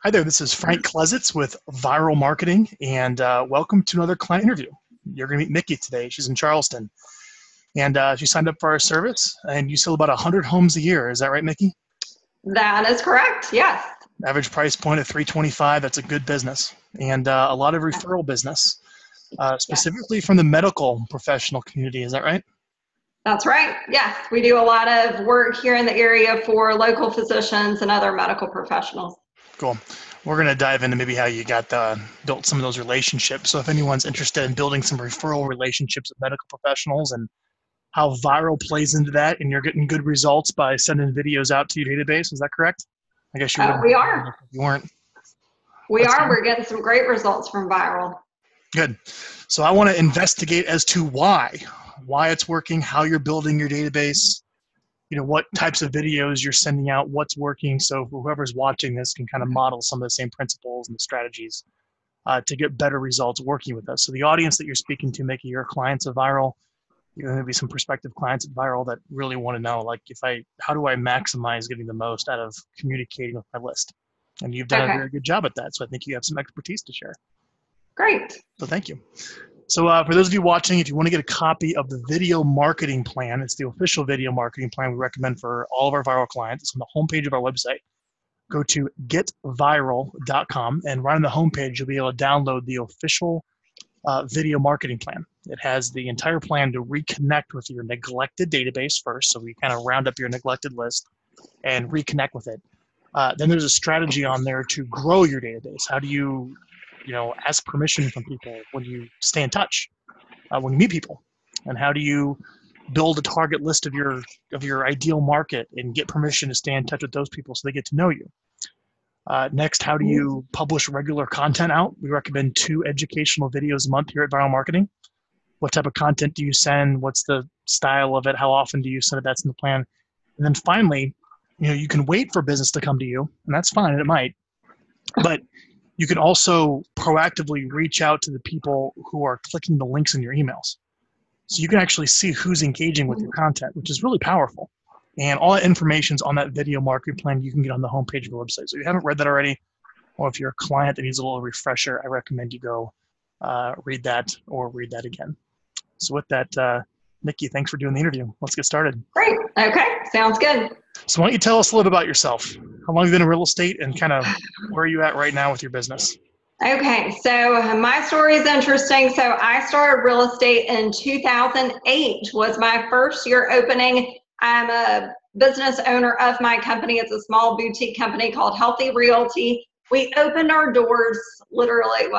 Hi there, this is Frank Klesitz with Viral Marketing, and welcome to another client interview. You're going to meet Mikki today. She's in Charleston, and she signed up for our service, and you sell about 100 homes a year. Is that right, Mikki? That is correct, yes. Average price point at $325. That's a good business, and a lot of referral business, specifically from the medical professional community. Is that right? That's right, yes. We do a lot of work here in the area for local physicians and other medical professionals. Cool. We're going to dive into maybe how you built some of those relationships. So if anyone's interested in building some referral relationships with medical professionals and how viral plays into that, and you're getting good results by sending videos out to your database, is that correct? I guess you we are. If you weren't. We are. We're getting some great results from viral. Good. So I want to investigate as to why it's working, how you're building your database, what types of videos you're sending out, what's working, so whoever's watching this can kind of model some of the same principles and strategies to get better results working with us. So the audience that you're speaking to, Mikki, your clients of Viral, you're going to be some prospective clients at Viral that really want to know, like, how do I maximize getting the most out of communicating with my list? And you've done a very good job at that, so I think you have some expertise to share. Great. So thank you. So for those of you watching, if you want to get a copy of the video marketing plan, it's the official video marketing plan we recommend for all of our Viral clients. It's on the homepage of our website. Go to getviral.com, and right on the homepage, you'll be able to download the official video marketing plan. It has the entire plan to reconnect with your neglected database first, so we kind of round up your neglected list and reconnect with it. Then there's a strategy on there to grow your database. How do you ask permission from people when you stay in touch, when you meet people, and how do you build a target list of your ideal market and get permission to stay in touch with those people so they get to know you. Next, how do you publish regular content out? We recommend 2 educational videos a month here at Viral Marketing. What type of content do you send? What's the style of it? How often do you send it? That's in the plan. And then finally, you can wait for business to come to you, and that's fine, and it might, but you can also proactively reach out to the people who are clicking the links in your emails. So you can actually see who's engaging with your content, which is really powerful. And all that information's on that video marketing plan you can get on the homepage of the website. So if you haven't read that already, or if you're a client that needs a little refresher, I recommend you go read that or read that again. So with that, Mikki, thanks for doing the interview. Let's get started. Great. Okay. Sounds good. So why don't you tell us a little bit about yourself? How long have you been in real estate, and kind of where are you at right now with your business? Okay. So my story is interesting. So I started real estate in 2008 was my first year opening. I'm a business owner of my company. It's a small boutique company called Healthy Realty. We opened our doors literally,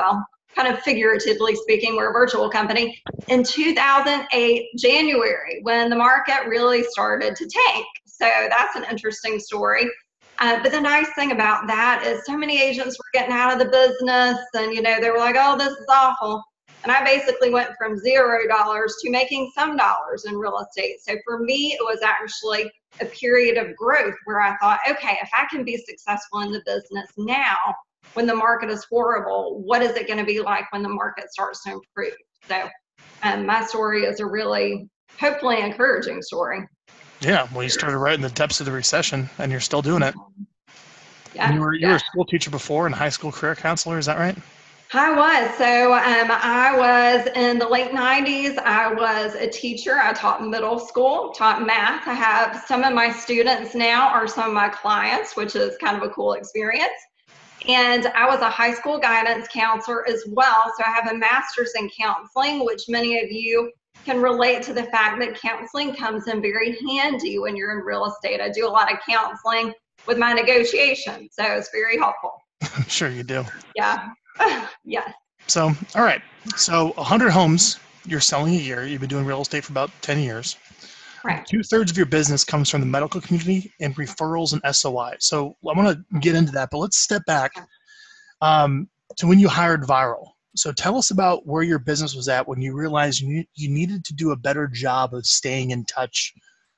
kind of figuratively speaking, we're a virtual company, in 2008, January, when the market really started to tank. So that's an interesting story. But the nice thing about that is so many agents were getting out of the business, and they were like, oh, this is awful. And I basically went from $0 to making some dollars in real estate. So for me, it was actually a period of growth where I thought, okay, if I can be successful in the business now, when the market is horrible, what is it going to be like when the market starts to improve? So my story is a really, hopefully, encouraging story. Yeah, well, you started right in the depths of the recession, and you're still doing it. Yeah. And you were a school teacher before and high school career counselor, is that right? I was. So I was in the late 90s. I was a teacher. I taught middle school, taught math. I have some of my students now are some of my clients, which is kind of a cool experience. And I was a high school guidance counselor as well. So I have a master's in counseling, which many of you can relate to the fact that counseling comes in very handy when you're in real estate. I do a lot of counseling with my negotiations, so it's very helpful. I'm sure you do. Yeah. Yes. So, all right. So 100 homes you're selling a year. You've been doing real estate for about 10 years. Right. 2/3 of your business comes from the medical community and referrals and SOI. So I want to get into that, but let's step back to when you hired Viral. So tell us about where your business was at when you realized you needed to do a better job of staying in touch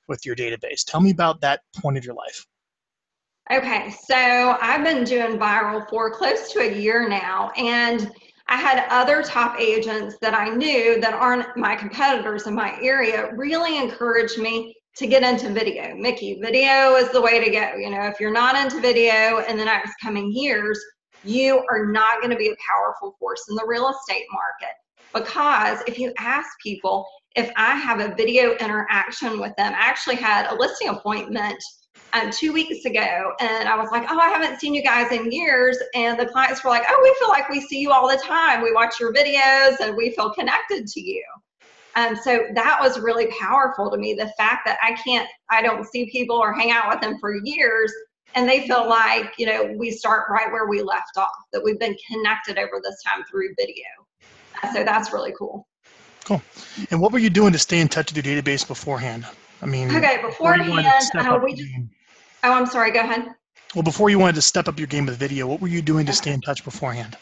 with your database. Tell me about that point of your life. Okay, so I've been doing Viral for close to a year now, and I had other top agents that I knew that aren't my competitors in my area really encouraged me to get into video. Mikki, video is the way to go. If you're not into video in the next coming years, you are not going to be a powerful force in the real estate market. Because if you ask people, if I have a video interaction with them, I actually had a listing appointment 2 weeks ago, and I was like, oh, I haven't seen you guys in years. And the clients were like, oh, we feel like we see you all the time. We watch your videos and we feel connected to you. So that was really powerful to me. The fact that I don't see people or hang out with them for years, and they feel like, you know, we start right where we left off, that we've been connected over this time through video. So that's really cool. Cool. And what were you doing to stay in touch with your database beforehand? I mean, okay, beforehand, I'm sorry, go ahead. Well, before you wanted to step up your game with video, what were you doing to stay in touch beforehand?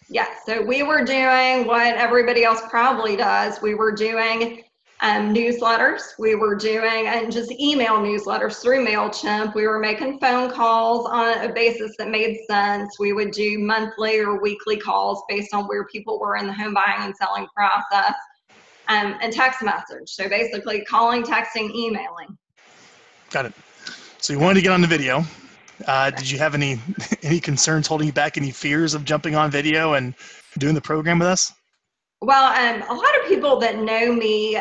Yeah, so we were doing what everybody else probably does. We were doing newsletters. We were doing and just email newsletters through MailChimp. We were making phone calls on a basis that made sense. We would do monthly or weekly calls based on where people were in the home buying and selling process, and text message. So basically calling, texting, emailing. Got it. So you wanted to get on the video. Did you have any concerns holding you back, any fears of jumping on video and doing the program with us? Well, a lot of people that know me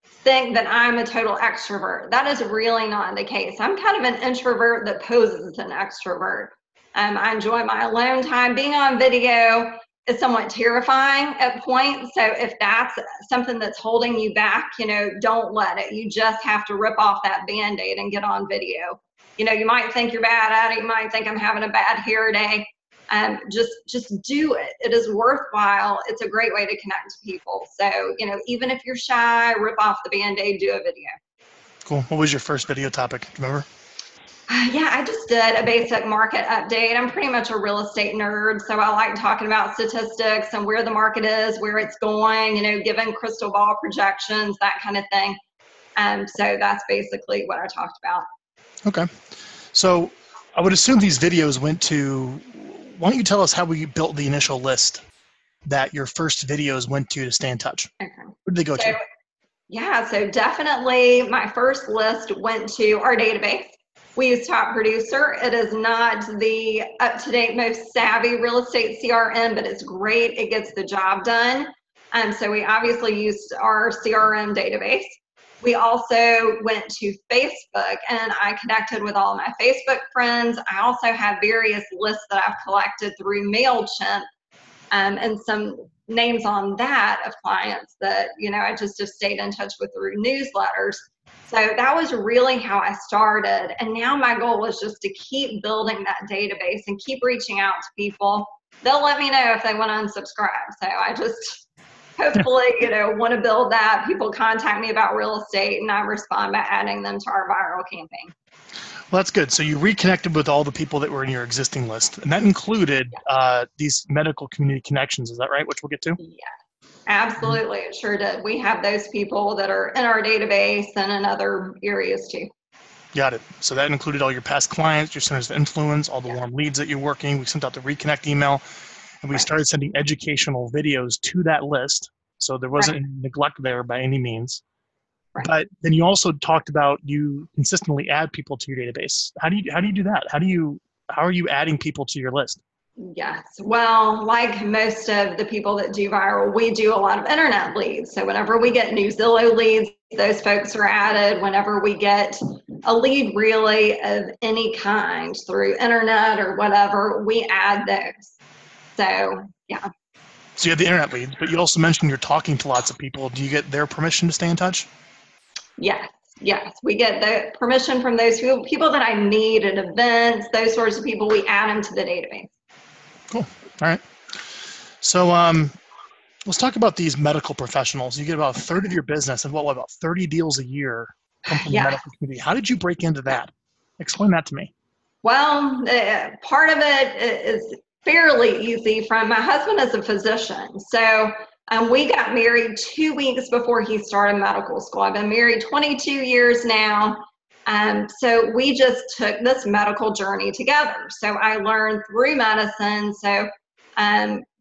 think that I'm a total extrovert. That is really not the case. I'm kind of an introvert that poses as an extrovert. I enjoy my alone time. Being on video is somewhat terrifying at points. So if that's something that's holding you back, you know, don't let it. You just have to rip off that Band-Aid and get on video. You know, you might think you're bad at it. You might think I'm having a bad hair day. Just do it. It is worthwhile. It's a great way to connect to people. So, you know, even if you're shy, rip off the Band-Aid, do a video. Cool. What was your first video topic? Do you remember? Yeah, I just did a basic market update. I'm pretty much a real estate nerd, so I like talking about statistics and where the market is, where it's going, you know, giving crystal ball projections, that kind of thing. So that's basically what I talked about. Okay. So I would assume these videos went to, why don't you tell us how we built the initial list that your first videos went to stay in touch? Okay. Where did they go to? Yeah, so definitely my first list went to our database. We use Top Producer. It is not the up-to-date, most savvy real estate CRM, but it's great. It gets the job done. So we obviously used our CRM database. We also went to Facebook, and I connected with all of my Facebook friends. I also have various lists that I've collected through MailChimp, and some names on that of clients that, you know, I just have stayed in touch with through newsletters. So that was really how I started. And now my goal is just to keep building that database and keep reaching out to people. They'll let me know if they want to unsubscribe. So I just hopefully, you know, want to build that. People contact me about real estate and I respond by adding them to our viral campaign. Well, that's good. So you reconnected with all the people that were in your existing list, and that included these medical community connections. Is that right? Which we'll get to? Yeah. Absolutely, it sure did. We have those people that are in our database and in other areas too. Got it. So that included all your past clients, your centers of influence, all the warm leads that you're working. We sent out the reconnect email, and we started sending educational videos to that list. So there wasn't any neglect there by any means. Right. But then you also talked about you consistently add people to your database. How do you do that? How are you adding people to your list? Yes. Well, like most of the people that do viral, we do a lot of internet leads. So whenever we get new Zillow leads, those folks are added. Whenever we get a lead really of any kind through internet or whatever, we add those. So, yeah. So you have the internet leads, but you also mentioned you're talking to lots of people. Do you get their permission to stay in touch? Yes. Yes, we get the permission from those people that I meet at events, those sorts of people, we add them to the database. Cool. All right. So let's talk about these medical professionals. You get about a third of your business and what about 30 deals a year come from the medical community. How did you break into that? Explain that to me. Well, part of it is fairly easy. From my husband is a physician. So we got married 2 weeks before he started medical school. I've been married 22 years now. So we just took this medical journey together. So I learned through medicine. So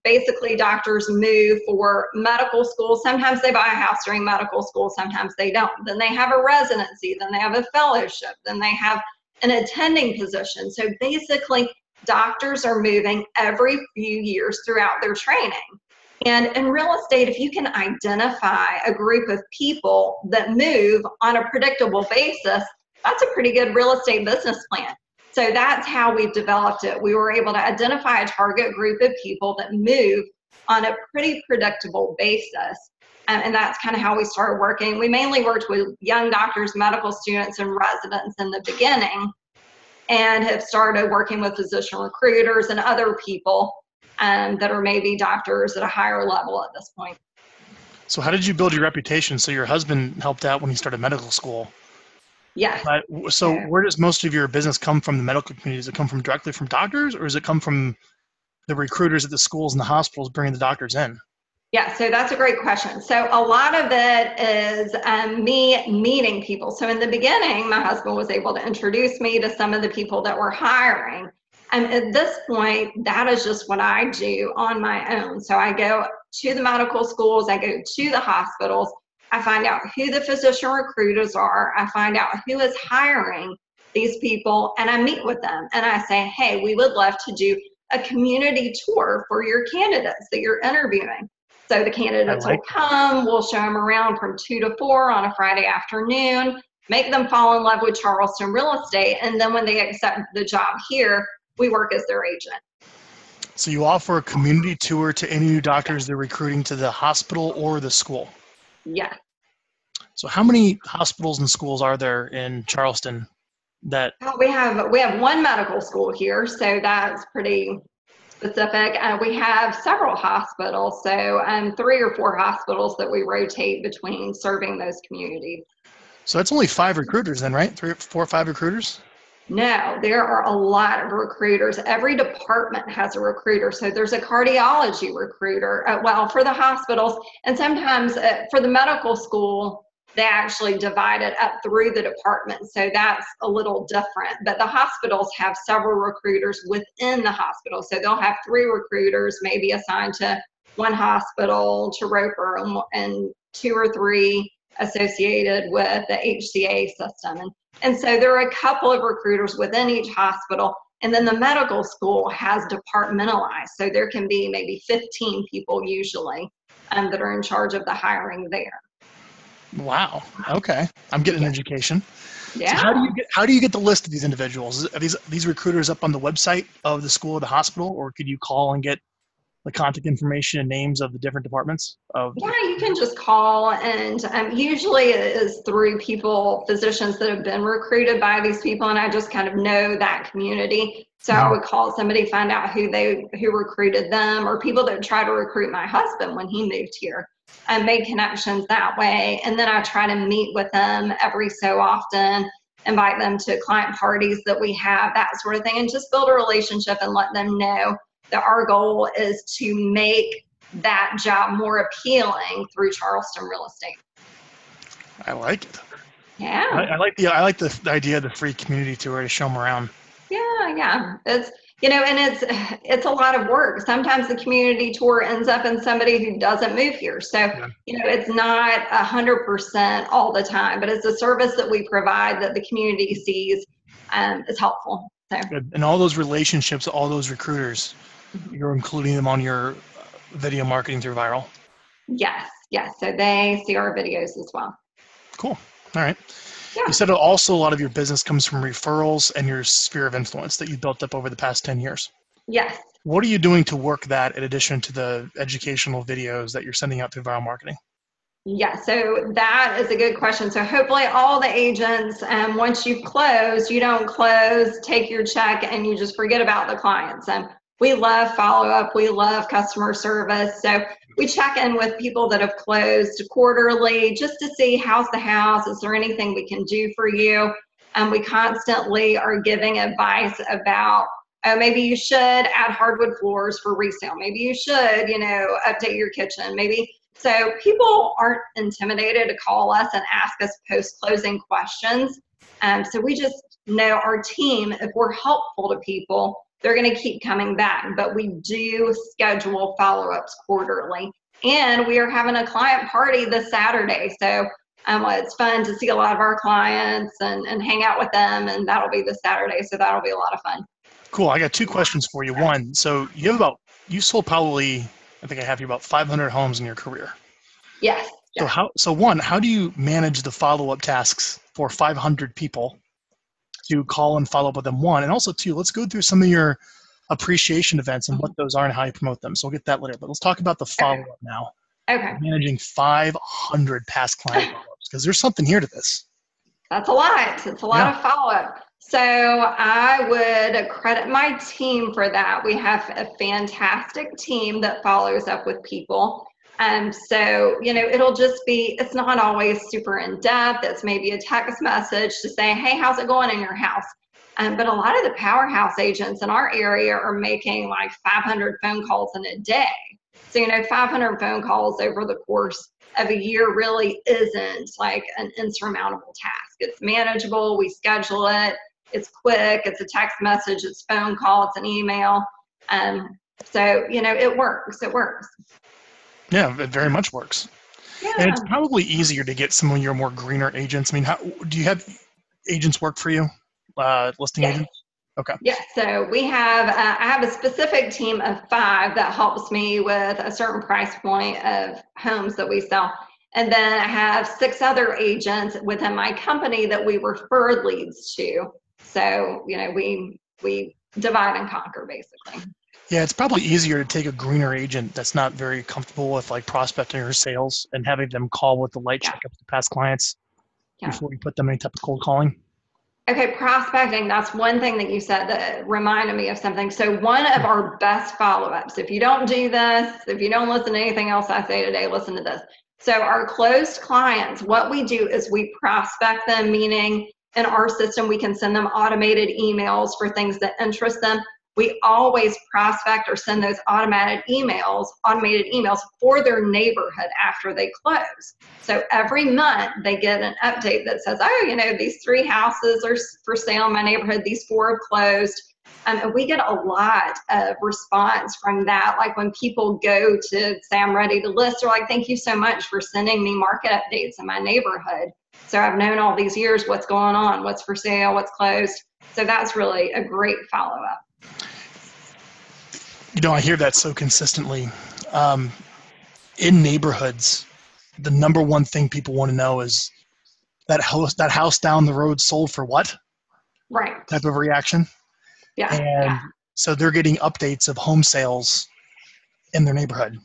basically doctors move for medical school. Sometimes they buy a house during medical school. Sometimes they don't. Then they have a residency. Then they have a fellowship. Then they have an attending position. So basically doctors are moving every few years throughout their training. And in real estate, if you can identify a group of people that move on a predictable basis, that's a pretty good real estate business plan. So that's how we've developed it. We were able to identify a target group of people that move on a pretty predictable basis. And that's kind of how we started working. We mainly worked with young doctors, medical students, and residents in the beginning, and have started working with physician recruiters and other people that are maybe doctors at a higher level at this point. So how did you build your reputation? So your husband helped out when he started medical school. Yes. So where does most of your business come from, the medical community? Does it come from directly from doctors, or does it come from the recruiters at the schools and the hospitals bringing the doctors in? Yeah, so that's a great question. So a lot of it is me meeting people. So in the beginning, my husband was able to introduce me to some of the people that were hiring. And at this point, that is just what I do on my own. So I go to the medical schools, I go to the hospitals, I find out who the physician recruiters are, I find out who is hiring these people, and I meet with them. And I say, hey, we would love to do a community tour for your candidates that you're interviewing. So the candidates will come, we'll show them around from 2 to 4 on a Friday afternoon, make them fall in love with Charleston real estate, and then when they accept the job here, we work as their agent. So you offer a community tour to any new doctors they're recruiting to the hospital or the school? Yeah. So how many hospitals and schools are there in Charleston that? We have one medical school here, so that's pretty specific. We have several hospitals, so 3 or 4 hospitals that we rotate between serving those communities. So that's only 5 recruiters then, right? 3, 4, 5 recruiters? No, there are a lot of recruiters. Every department has a recruiter. So there's a cardiology recruiter, well, for the hospitals, and sometimes for the medical school, they actually divide it up through the department. So that's a little different. But the hospitals have several recruiters within the hospital. So they'll have 3 recruiters maybe assigned to one hospital, to Roper, and 2 or 3 associated with the HCA system. And so there are a couple of recruiters within each hospital, and then the medical school has departmentalized. So there can be maybe 15 people usually that are in charge of the hiring there. Wow. Okay. I'm getting an education. Yeah. So how do you get the list of these individuals? Are these recruiters up on the website of the school or the hospital, or could you call and get the contact information and names of the different departments? Yeah, you can just call, and usually it is through physicians that have been recruited by these people, and I just kind of know that community. So I would call somebody, find out who recruited them, or people that try to recruit my husband when he moved here, and make connections that way. And then I try to meet with them every so often, invite them to client parties that we have, that sort of thing, and just build a relationship and let them know that our goal is to make that job more appealing through Charleston real estate. I like it. Yeah. I like the idea of the free community tour to show them around. Yeah. It's, and it's a lot of work. Sometimes the community tour ends up in somebody who doesn't move here. So, it's not 100% all the time, but it's a service that we provide that the community sees is helpful. So. And all those relationships, all those recruiters, you're including them on your video marketing through Viral? Yes. So they see our videos as well. Cool. All right. Yeah. You said also a lot of your business comes from referrals and your sphere of influence that you built up over the past 10 years. Yes. What are you doing to work that in addition to the educational videos that you're sending out through Viral marketing? Yeah, so that is a good question. So hopefully all the agents, once you've closed, you don't close, take your check, and you just forget about the clients. We love follow-up. We love customer service. So we check in with people that have closed quarterly just to see how's the house. Is there anything we can do for you? We constantly are giving advice about, maybe you should add hardwood floors for resale. Maybe you should, update your kitchen. So people aren't intimidated to call us and ask us post-closing questions. So we just know our team, if we're helpful to people, they're going to keep coming back. But we do schedule follow-ups quarterly. And we are having a client party this Saturday. So it's fun to see a lot of our clients and hang out with them. And that'll be this Saturday. So that'll be a lot of fun. Cool. I got two questions for you. One, so you sold probably, I think I have you about 500 homes in your career. Yes. So how do you manage the follow-up tasks for 500 people to call and follow up with them? One, and also two, let's go through some of your appreciation events and what those are and how you promote them. So we'll get that later, but let's talk about the follow-up now. Okay. Managing 500 past client follow-ups, because there's something here to this. That's a lot. It's a lot of follow-up. So I would credit my team for that. We have a fantastic team that follows up with people. So, it'll just be, it's not always super in-depth. It's maybe a text message to say, hey, how's it going in your house? But a lot of the powerhouse agents in our area are making like 500 phone calls in a day. So, 500 phone calls over the course of a year really isn't like an insurmountable task. It's manageable. We schedule it. It's quick. It's a text message. It's phone call. It's an email. So, it works. It works. Yeah, it very much works. Yeah. And it's probably easier to get some of your more greener agents. I mean, how do you have agents work for you? Listing agents? Okay. Yeah, so we have, I have a specific team of 5 that helps me with a certain price point of homes that we sell. And then I have 6 other agents within my company that we refer leads to. So, we divide and conquer basically. Yeah, it's probably easier to take a greener agent that's not very comfortable with like prospecting or sales and having them call with the light checkups to past clients before you put them in any type of cold calling. Okay, prospecting, that's one thing that you said that reminded me of something. So one of our best follow-ups, if you don't do this, if you don't listen to anything else I say today, listen to this. So our closed clients, what we do is we prospect them, meaning in our system, we can send them automated emails for things that interest them. We always prospect or send those automated emails for their neighborhood after they close. So every month they get an update that says, oh, these 3 houses are for sale in my neighborhood. These 4 have closed. And we get a lot of response from that. Like when people go to say, I'm ready to list, they're like, thank you so much for sending me market updates in my neighborhood. So I've known all these years what's going on, what's for sale, what's closed. So that's really a great follow-up. I hear that so consistently. In neighborhoods, the number one thing people want to know is that house down the road sold for what? Right. Type of reaction. Yeah. And so they're getting updates of home sales in their neighborhood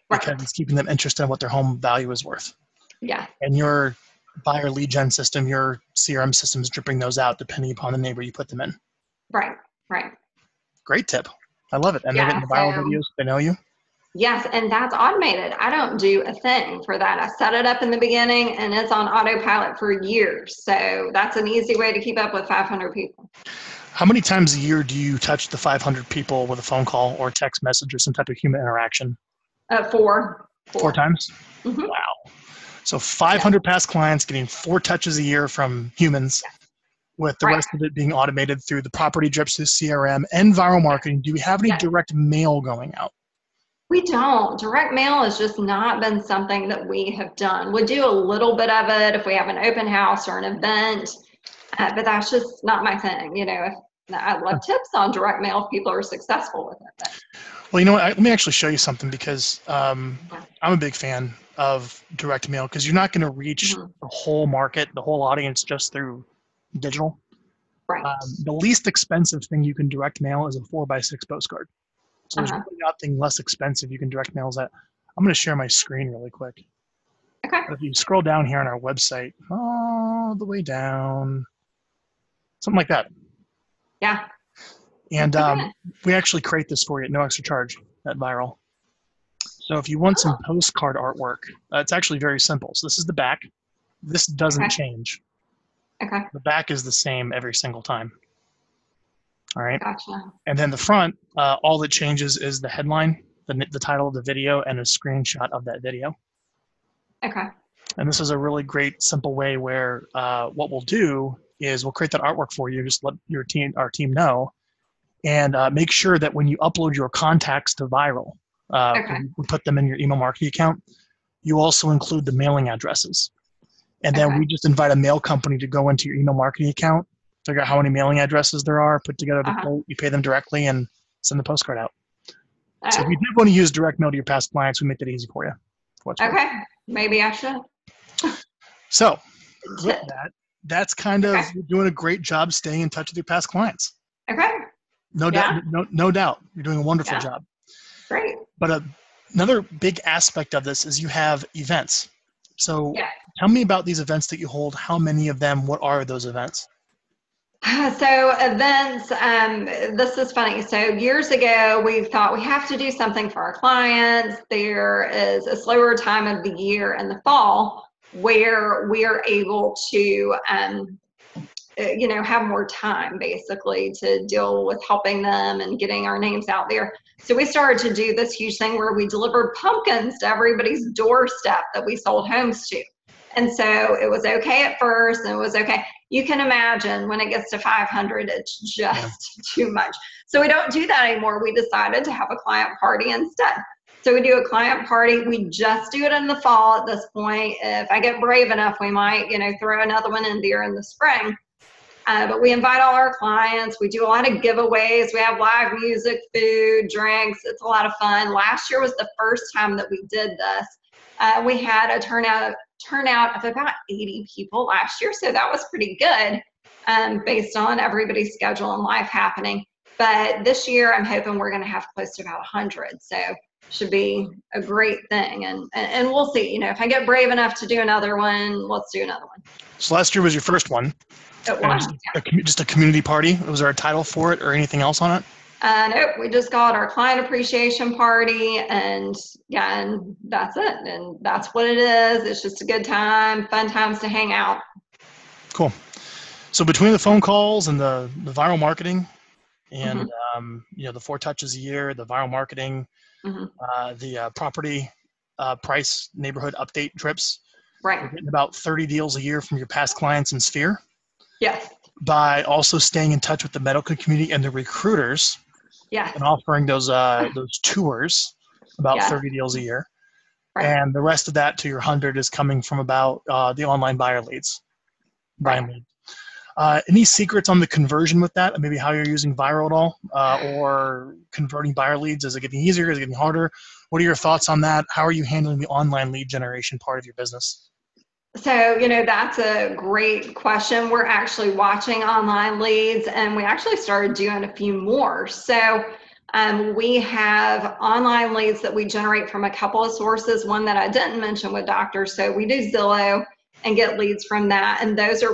because it's keeping them interested in what their home value is worth. Yeah. And your buyer lead gen system, your CRM system is dripping those out depending upon the neighbor you put them in. Right. Great tip. I love it. And they're getting the viral videos. They know you. Yes, and that's automated. I don't do a thing for that. I set it up in the beginning, and it's on autopilot for years. So that's an easy way to keep up with 500 people. How many times a year do you touch the 500 people with a phone call or text message or some type of human interaction? 4. 4 times? Mm-hmm. Wow. So 500 past clients getting 4 touches a year from humans. With the rest of it being automated through the property drips through CRM and viral marketing. Do we have any direct mail going out? We don't. Direct mail has just not been something that we have done. We'll do a little bit of it if we have an open house or an event, but that's just not my thing. I love tips on direct mail if people are successful with it. But. Well, let me actually show you something because I'm a big fan of direct mail because you're not going to reach the whole market, the whole audience just through digital. Right. The least expensive thing you can direct mail is a 4x6 postcard. So there's really nothing less expensive you can direct mail. I'm going to share my screen really quick. Okay. But if you scroll down here on our website, all the way down, something like that. Yeah. And we actually create this for you at no extra charge at Viral. So if you want some postcard artwork, it's actually very simple. So this is the back. This doesn't change. Okay. The back is the same every single time. All right. Gotcha. And then the front, all that changes is the headline, the title of the video, and a screenshot of that video. Okay. And this is a really great, simple way where what we'll do is we'll create that artwork for you. Just let our team know, and make sure that when you upload your contacts to Viral, we put them in your email marketing account. You also include the mailing addresses. And then we just invite a mail company to go into your email marketing account figure out how many mailing addresses there are, put together the Uh-huh. quote, you pay them directly, and send the postcard out. So if Oh, you did want to use direct mail to your past clients, we make that easy for you. For what's worth. okay. Maybe I should. So Good with tip. that, that's kind of, Okay. you're doing a great job staying in touch with your past clients. Okay. No doubt, Yeah. no doubt. You're doing a wonderful Yeah. job. Great. But another big aspect of this is you have events. So Yeah. tell me about these events that you hold. How many of them? What are those events? So events, this is funny. So years ago, we thought we have to do something for our clients. There is a slower time of the year in the fall where we are able to, have more time basically to deal with helping them and getting our names out there. So we started to do this huge thing where we delivered pumpkins to everybody's doorstep that we sold homes to. And so it was okay at first, and it was okay. You can imagine when it gets to 500, it's just too much. So we don't do that anymore. We decided to have a client party instead. So we do a client party. We just do it in the fall at this point. If I get brave enough, we might, throw another one in there in the spring. But we invite all our clients. We do a lot of giveaways. We have live music, food, drinks. It's a lot of fun. Last year was the first time that we did this. We had a turnout of about 80 people last year, so that was pretty good based on everybody's schedule and life happening. But this year, I'm hoping we're going to have close to about 100, so should be a great thing. And we'll see. If I get brave enough to do another one, let's do another one. So last year was your first one. It was. Just a community party. Was there a title for it or anything else on it? Nope, we just call it our client appreciation party, and that's it. And that's what it is. It's just a good time, fun times to hang out. Cool. So between the phone calls and the viral marketing and the 4 touches a year, the viral marketing, the property price neighborhood update trips, Right. you're getting about 30 deals a year from your past clients in Sphere. Yes. By also staying in touch with the medical community and the recruiters. Yes. And offering those tours, about 30 deals a year. Right. And the rest of that to your 100 is coming from about the online buyer leads. Right. Any secrets on the conversion with that? Maybe how you're using viral at all or converting buyer leads? Is it getting easier? Is it getting harder? What are your thoughts on that? How are you handling the online lead generation part of your business? So, that's a great question. We're actually watching online leads, and we actually started doing a few more. So we have online leads that we generate from a couple of sources. One that I didn't mention with doctors. So we do Zillow and get leads from that. And those are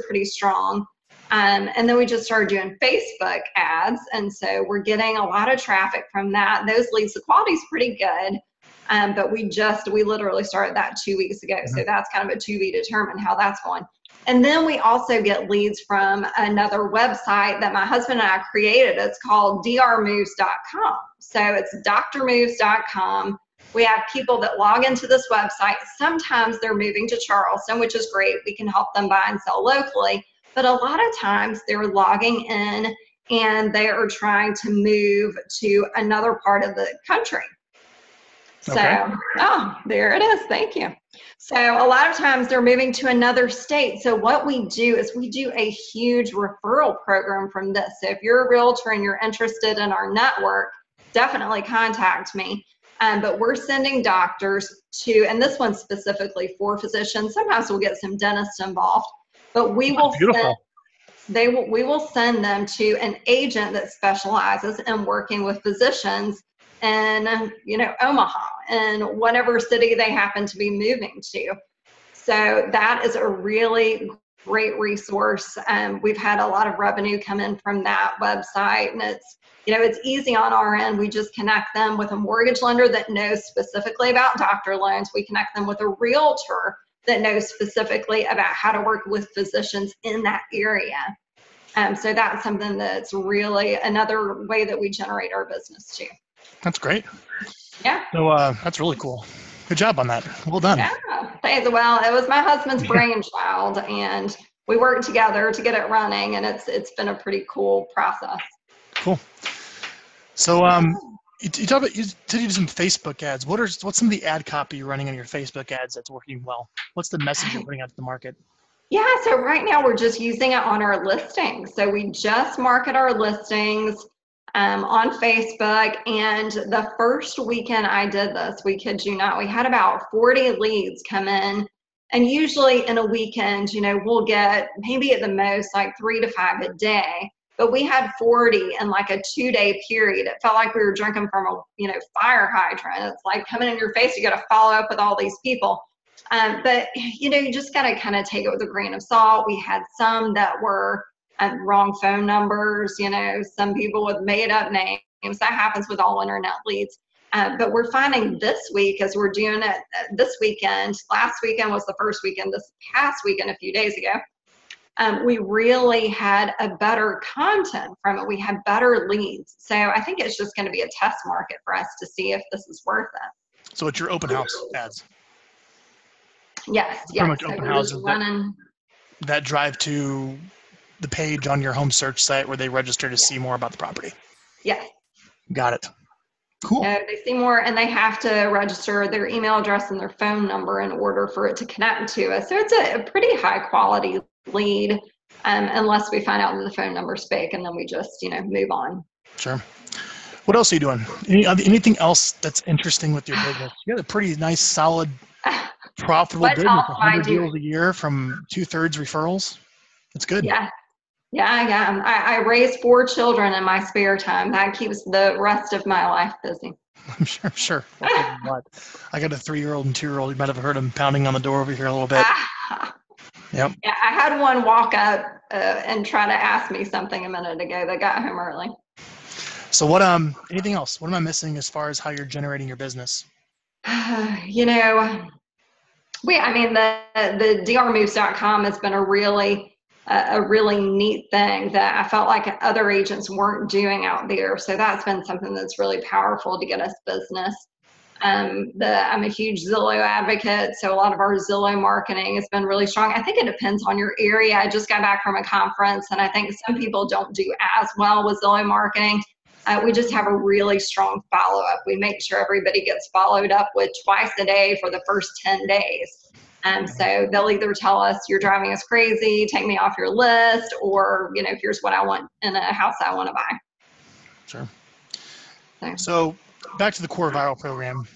pretty strong. And then we just started doing Facebook ads. And so we're getting a lot of traffic from that. Those leads, the quality is pretty good. But we literally started that 2 weeks ago. So that's kind of a to be determined how that's going. And then we also get leads from another website that my husband and I created. It's called drmoves.com. So it's drmoves.com. We have people that log into this website. Sometimes they're moving to Charleston, which is great. We can help them buy and sell locally. But a lot of times they're logging in and they are trying to move to another part of the country. So, there it is. Thank you. So a lot of times they're moving to another state. So what we do is we do a huge referral program from this. So if you're a realtor and you're interested in our network, definitely contact me. But we're sending doctors to, and this one's specifically for physicians. Sometimes we'll get some dentists involved, but we will send them to an agent that specializes in working with physicians in Omaha and whatever city they happen to be moving to. So that is a really great resource. We've had a lot of revenue come in from that website, and it's easy on our end. We just connect them with a mortgage lender that knows specifically about doctor loans. We connect them with a realtor that knows specifically about how to work with physicians in that area. So that's something that's really another way that we generate our business too. That's great. Yeah. So that's really cool. Good job on that. Well done. Yeah. Well, it was my husband's brainchild, and we worked together to get it running, and it's been a pretty cool process. Cool. So you talk about you do some Facebook ads. What's some of the ad copy you're running on your Facebook ads that's working well? What's the message you're putting out to the market? Yeah, so right now we're just using it on our listings. So we just market our listings on Facebook. And the first weekend I did this, we kid you not, we had about 40 leads come in. And usually in a weekend, we'll get maybe at the most like 3 to 5 a day. But we had 40 in like a 2-day period. It felt like we were drinking from a fire hydrant. It's like coming in your face. You got to follow up with all these people. But you just got to kind of take it with a grain of salt. We had some that were wrong phone numbers. Some people with made up names. That happens with all internet leads. But we're finding this week, as we're doing it this weekend. Last weekend was the first weekend. This past weekend, a few days ago. We really had a better content from it. We had better leads. So I think it's just going to be a test market for us to see if this is worth it. So it's your open house ads. Yes. Pretty much So open houses running that drive to the page on your home search site where they register to see more about the property. Yes. Got it. Cool. They see more, and they have to register their email address and their phone number in order for it to connect to us. So it's a pretty high quality lead, unless we find out that the phone number's fake, and then we just move on. Sure. What else are you doing? Anything else that's interesting with your business? You got a pretty nice, solid, profitable business. 100 deals a year from 2/3 referrals. That's good. Yeah. I raise 4 children in my spare time. That keeps the rest of my life busy. I'm sure. I got a 3-year-old and 2-year-old. You might have heard them pounding on the door over here a little bit. Yep. Yeah, I had one walk up and try to ask me something a minute ago. They got home early. So anything else? What am I missing as far as how you're generating your business? The drmoves.com has been a really neat thing that I felt like other agents weren't doing out there. So that's been something that's really powerful to get us business. I'm a huge Zillow advocate, so a lot of our Zillow marketing has been really strong. I think it depends on your area. I just got back from a conference, and I think some people don't do as well with Zillow marketing. We just have a really strong follow-up. We make sure everybody gets followed up with twice a day for the first 10 days. So they'll either tell us, you're driving us crazy, take me off your list, or, here's what I want in a house I want to buy. Sure. So back to the core viral program.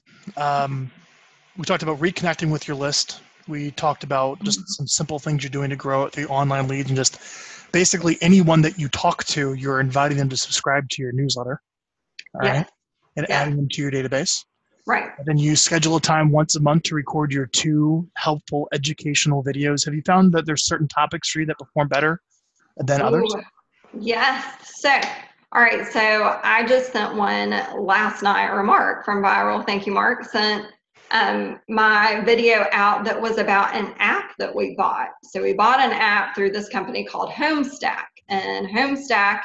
We talked about reconnecting with your list. We talked about just some simple things you're doing to grow it through online leads, and just basically anyone that you talk to, you're inviting them to subscribe to your newsletter. All right. And adding them to your database. Right. And then you schedule a time once a month to record your 2 helpful educational videos. Have you found that there's certain topics for you that perform better than others? Yes. All right. So I just sent one last night, or Mark from Viral. Thank you, Mark. Sent my video out that was about an app that we bought. So we bought an app through this company called Homestack, and Homestack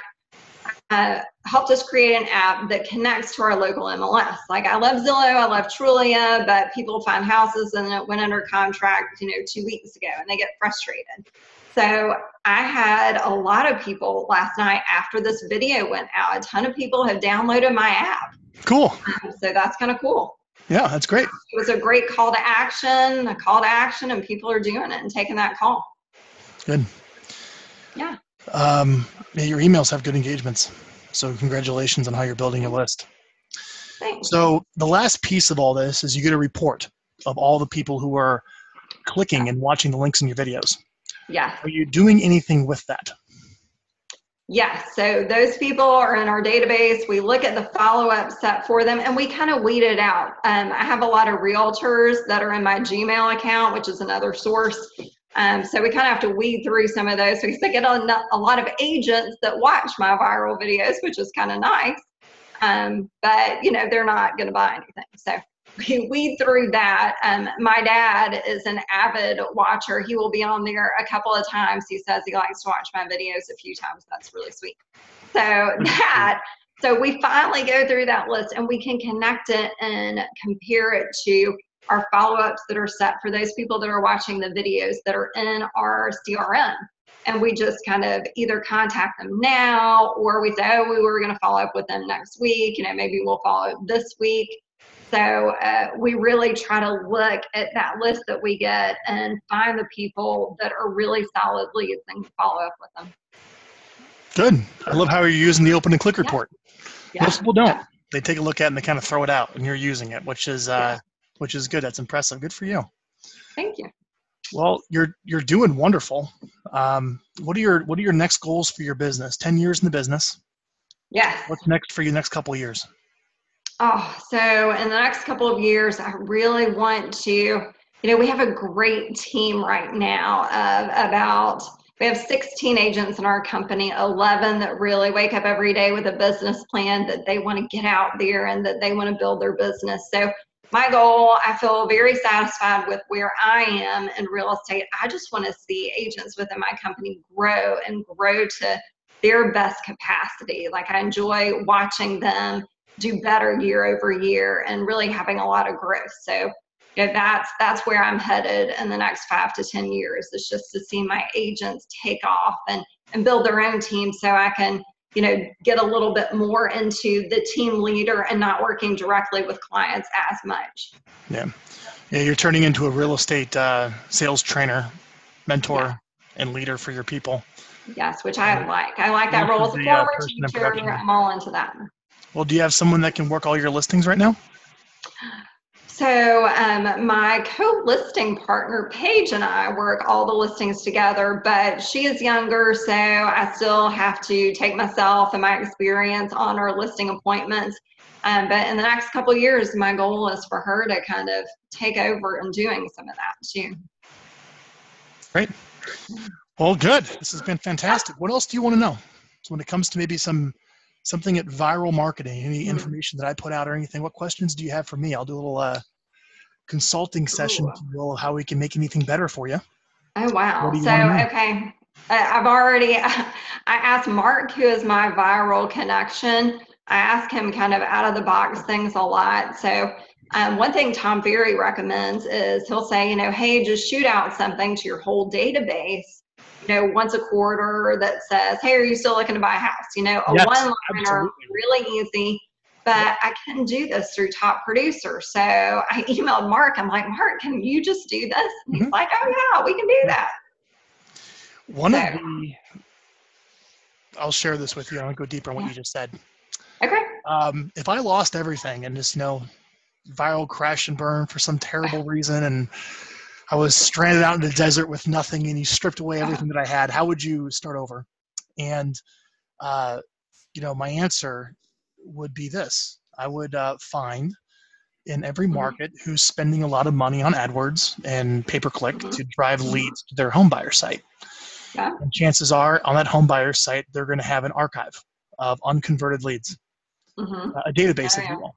helped us create an app that connects to our local MLS. Like, I love Zillow, I love Trulia, but people find houses and it went under contract, 2 weeks ago, and they get frustrated. So I had a lot of people last night after this video went out. A ton of people have downloaded my app. Cool. So that's kind of cool. Yeah, that's great. It was a great call to action, and people are doing it and taking that call. Good. Yeah. Your emails have good engagements. So congratulations on how you're building your list. Thanks. So the last piece of all this is you get a report of all the people who are clicking and watching the links in your videos. Yeah. Are you doing anything with that? Yes. So those people are in our database. We look at the follow-up set for them, and we kind of weed it out. I have a lot of realtors that are in my Gmail account, which is another source. So we kind of have to weed through some of those. So we get a lot of agents that watch my viral videos, which is kind of nice. But, they're not going to buy anything. So we weed through that. My dad is an avid watcher. He will be on there a couple of times. He says he likes to watch my videos a few times. That's really sweet. So we finally go through that list, and we can connect it and compare it to our follow-ups that are set for those people that are watching the videos that are in our CRM. And we just kind of either contact them now, or we say, we were going to follow up with them next week. Maybe we'll follow up this week. So we really try to look at that list that we get and find the people that are really solid leads and follow up with them. Good. I love how you're using the open and click report. Yeah. Most people don't. They take a look at it and they kind of throw it out, and you're using it, which is good. That's impressive. Good for you. Thank you. Well, you're doing wonderful. What are your next goals for your business? 10 years in the business. Yes. What's next for you next couple of years? Oh, so in the next couple of years, I really want to, we have a great team right now of we have 16 agents in our company, 11 that really wake up every day with a business plan that they want to get out there and that they want to build their business. So my goal, I feel very satisfied with where I am in real estate. I just want to see agents within my company grow and grow to their best capacity. Like, I enjoy watching them do better year over year and really having a lot of growth. So that's where I'm headed in the next 5 to 10 years. It's just to see my agents take off and build their own team so I can, get a little bit more into the team leader and not working directly with clients as much. Yeah. You're turning into a real estate sales trainer, mentor, and leader for your people. Yes, which I like. I like that role as a former teacher. I'm all into that. Well, do you have someone that can work all your listings right now? So my co-listing partner, Paige, and I work all the listings together, but she is younger, so I still have to take myself and my experience on our listing appointments. But in the next couple of years, my goal is for her to kind of take over and doing some of that too. Great. Well, good. This has been fantastic. What else do you want to know? So when it comes to maybe something at viral marketing, any information that I put out or anything, what questions do you have for me? I'll do a little consulting session to how we can make anything better for you. Oh, wow. So, okay. I asked Mark, who is my viral connection. I ask him kind of out of the box things a lot. So one thing Tom Ferry recommends is he'll say, hey, just shoot out something to your whole database, once a quarter that says, hey, are you still looking to buy a house? A one-liner, really easy. But I couldn't do this through Top Producer. So I emailed Mark. I'm like, Mark, can you just do this? And he's like, oh, yeah, we can do that. I'll share this with you. I'll go deeper on what you just said. Okay. If I lost everything and just, viral crash and burn for some terrible reason, and I was stranded out in the desert with nothing, and you stripped away everything that I had, how would you start over? And, my answer would be this. I would find in every market who's spending a lot of money on AdWords and pay-per-click to drive leads to their home buyer site. Yeah. And chances are on that home buyer site, they're going to have an archive of unconverted leads, a database, if you will.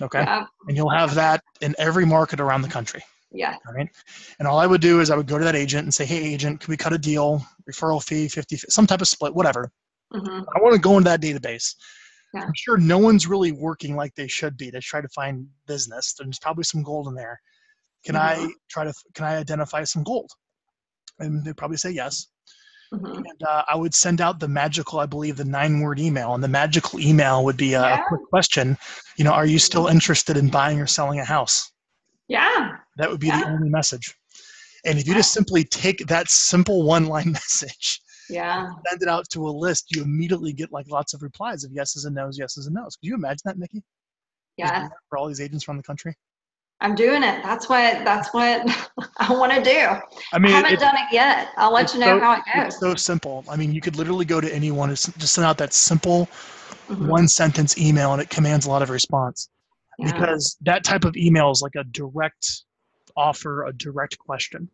Okay. Yeah. And you'll have that in every market around the country. Yeah. All right. And all I would do is I would go to that agent and say, hey, agent, can we cut a deal, referral fee, 50, some type of split, whatever. I want to go into that database. Yeah. I'm sure no one's really working like they should be to try to find business. There's probably some gold in there. Can I identify some gold? And they'd probably say yes. And I would send out the 9-word email. And the magical email would be a quick question. Are you still interested in buying or selling a house? Yeah. That would be the only message. And if you just simply take that simple one-line message, send it out to a list, you immediately get lots of replies of yeses and nos, yeses and nos. Could you imagine that, Mikki? Yeah. For all these agents around the country. I'm doing it. That's what I want to do. I haven't done it yet. I'll let you know how it goes. It's so simple. You could literally go to anyone and just send out that simple one-sentence email, and it commands a lot of response. Yeah. Because that type of email is like a direct offer, a direct question.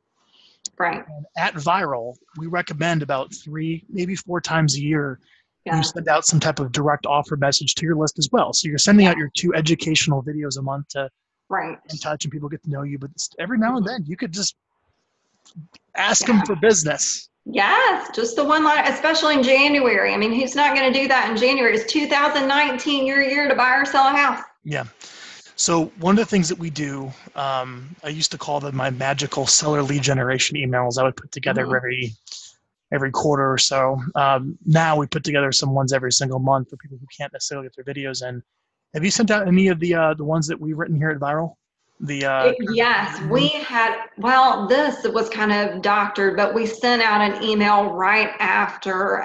Right. And at Viral, we recommend about 3, maybe 4 times a year, you send out some type of direct offer message to your list as well. So you're sending out your 2 educational videos a month to in touch, and people get to know you. But every now and then, you could just ask them for business. Yes, just the one line, especially in January. Who's not going to do that in January? It's 2019, your year to buy or sell a house. Yeah. So one of the things that we do, I used to call them my magical seller lead generation emails. I would put together every quarter or so. Now we put together some ones every single month for people who can't necessarily get their videos in. Have you sent out any of the ones that we've written here at Viral? Yes, we had, well, this was kind of doctored, but we sent out an email right after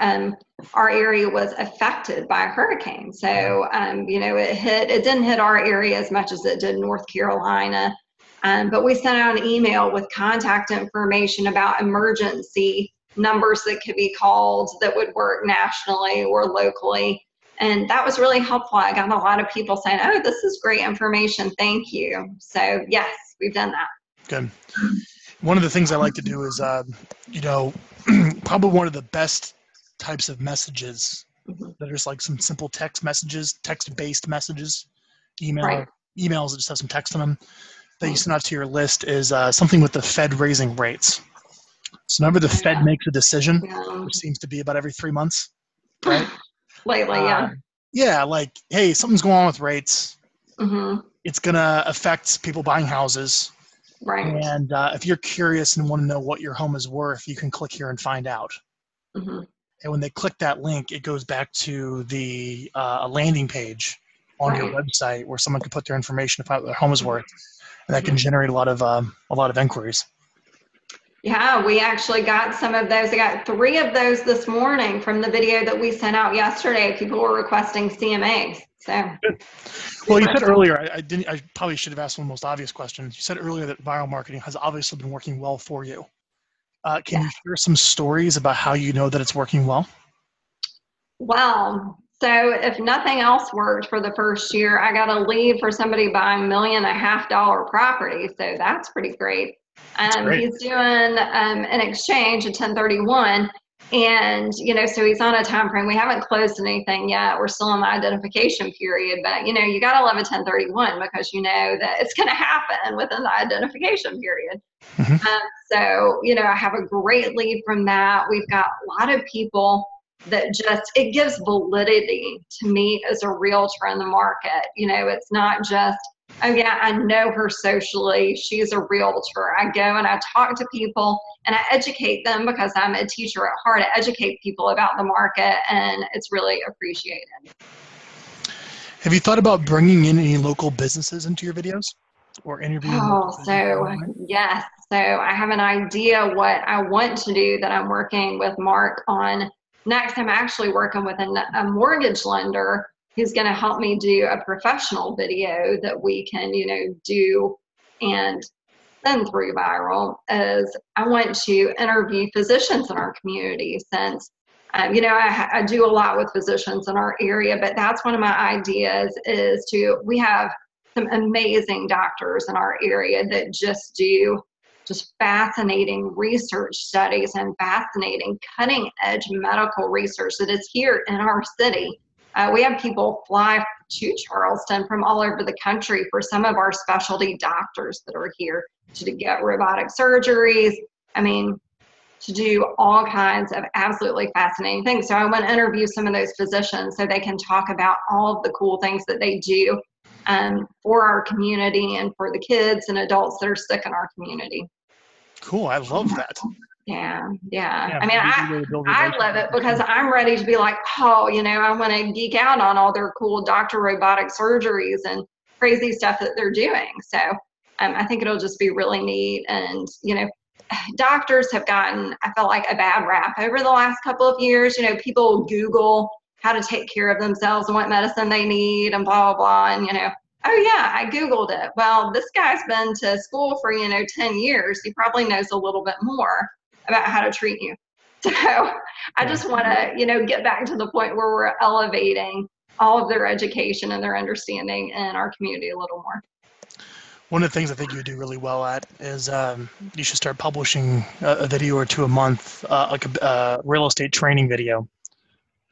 our area was affected by a hurricane. So, it didn't hit our area as much as it did North Carolina. But we sent out an email with contact information about emergency numbers that could be called that would work nationally or locally. And that was really helpful. I got a lot of people saying, oh, this is great information. Thank you. So yes, we've done that. Good. One of the things I like to do is, probably one of the best types of messages that are just like some simple text messages, text-based messages, emails that just have some text in them that you send out to your list is something with the Fed raising rates. So whenever the Fed makes a decision, which seems to be about every 3 months, right? Lately, yeah, like, hey, something's going on with rates. Mm-hmm. It's going to affect people buying houses. Right. And if you're curious and want to know what your home is worth, you can click here and find out. Mm-hmm. And when they click that link, it goes back to the a landing page on your website where someone can put their information about what their home is worth. And that can generate a lot of inquiries. Yeah, we actually got some of those. I got 3 of those this morning from the video that we sent out yesterday. People were requesting CMAs. So, good. Well, you said earlier, I probably should have asked one of the most obvious questions. You said earlier that viral marketing has obviously been working well for you. Can you share some stories about how you know that it's working well? Well, so if nothing else worked for the first year, I got a lead for somebody buying $1.5 million property. So that's pretty great. He's doing an exchange, a 1031, and so he's on a time frame. We haven't closed anything yet. We're still in the identification period, but you got to love a 1031 because you know that it's going to happen within the identification period. Mm-hmm. So I have a great lead from that. We've got a lot of people that it gives validity to me as a realtor in the market. It's not just, oh yeah, I know her socially, she's a realtor. I go and I talk to people and I educate them because I'm a teacher at heart. I educate people about the market and it's really appreciated. Have you thought about bringing in any local businesses into your videos or interviewing? Yes. So I have an idea what I want to do that I'm working with Mark on. Next, I'm actually working with a mortgage lender who's going to help me do a professional video that we can, do and send through viral. As I want to interview physicians in our community since, I do a lot with physicians in our area, but that's one of my ideas we have some amazing doctors in our area that just do fascinating research studies and fascinating cutting edge medical research that is here in our city. We have people fly to Charleston from all over the country for some of our specialty doctors that are here to get robotic surgeries. I mean, to do all kinds of absolutely fascinating things. So I want to interview some of those physicians so they can talk about all of the cool things that they do for our community and for the kids and adults that are sick in our community. Cool. I love that. Yeah. I mean, I love it because I'm ready to be like, I want to geek out on all their cool doctor robotic surgeries and crazy stuff that they're doing. So I think it'll just be really neat. And, doctors have gotten, I feel like, a bad rap over the last couple of years. People Google how to take care of themselves and what medicine they need and blah, blah, blah. And, oh yeah, I Googled it. Well, this guy's been to school for, 10 years. He probably knows a little bit more about how to treat you. So I just want to, get back to the point where we're elevating all of their education and their understanding in our community a little more. One of the things I think you would do really well at is you should start publishing a video or two a month, like a real estate training video,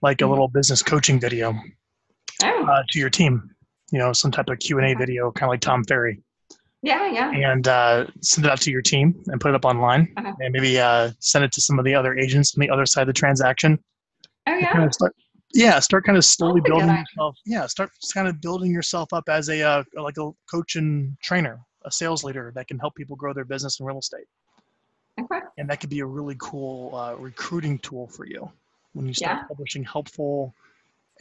like a little business coaching video to your team. Some type of Q&A video, kind of like Tom Ferry. Yeah. And send it out to your team and put it up online. And maybe send it to some of the other agents on the other side of the transaction. Oh, yeah? Start kind of slowly building yourself. Yeah, start kind of building yourself up as a coach and trainer, a sales leader that can help people grow their business in real estate. Okay. And that could be a really cool recruiting tool for you when you start publishing helpful,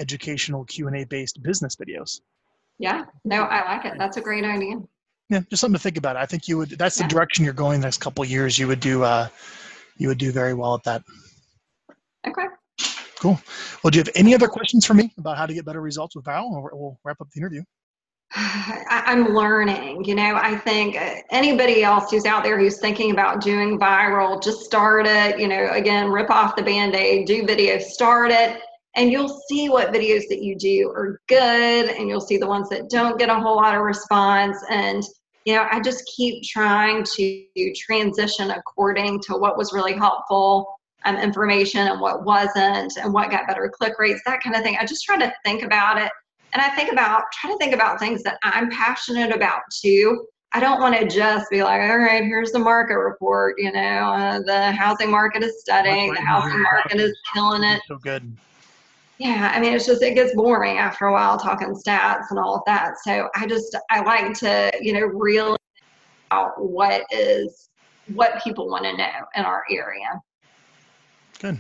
educational Q&A based business videos. Yeah. No, I like it. That's a great idea. Yeah, just something to think about. I think you would. That's the Yeah. direction you're going the next couple of years. You would do. You would do very well at that. Okay. Cool. Well, do you have any other questions for me about how to get better results with Val? Or we'll wrap up the interview. I'm learning, I think anybody else who's out there who's thinking about doing viral, just start it, again, rip off the Band-Aid, do video, start it, and you'll see what videos that you do are good, and you'll see the ones that don't get a whole lot of response. And, I just keep trying to transition according to what was really helpful information and what wasn't, and what got better click rates, that kind of thing. I just try to think about it. And I try to think about things that I'm passionate about too. I don't want to just be like, all right, here's the market report. The housing market is studying, the housing market is killing it. So good. Yeah, I mean, it gets boring after a while talking stats and all of that. So I like to, really think about what people want to know in our area. Good.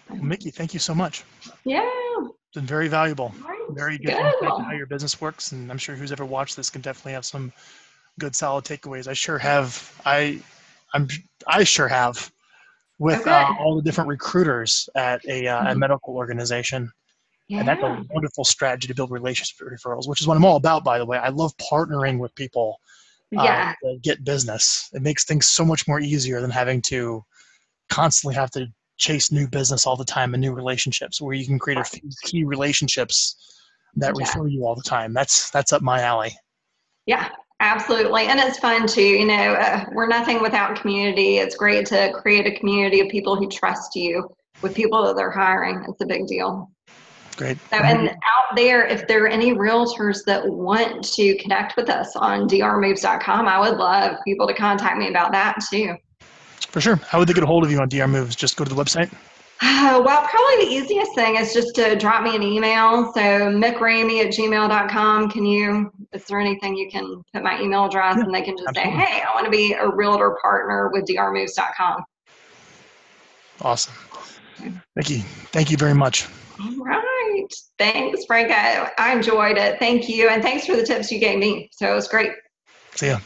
Well, Mikki, thank you so much. Yeah. It's been very valuable. Right. Very good insight to how your business works, and I'm sure who's ever watched this can definitely have some good, solid takeaways. I sure have. I sure have with all the different recruiters at a medical organization. Yeah. And that's a wonderful strategy to build relationships with referrals, which is what I'm all about, by the way. I love partnering with people to get business. It makes things so much more easier than having to constantly have to chase new business all the time and new relationships, where you can create a few key relationships that refer you all the time. That's up my alley. Yeah, absolutely. And it's fun too. We're nothing without community. It's great to create a community of people who trust you with people that they're hiring. It's a big deal. Great. So, and out there, if there are any realtors that want to connect with us on drmoves.com, I would love people to contact me about that too. For sure. How would they get a hold of you on DR Moves? Just go to the website? Well, probably the easiest thing is just to drop me an email. So mickramey@gmail.com. Is there anything you can put my email address and they can just say, hey, I want to be a realtor partner with drmoves.com. Awesome. Mikki, thank you very much. All right. Thanks, Frank. I enjoyed it. Thank you. And thanks for the tips you gave me. So it was great. See ya.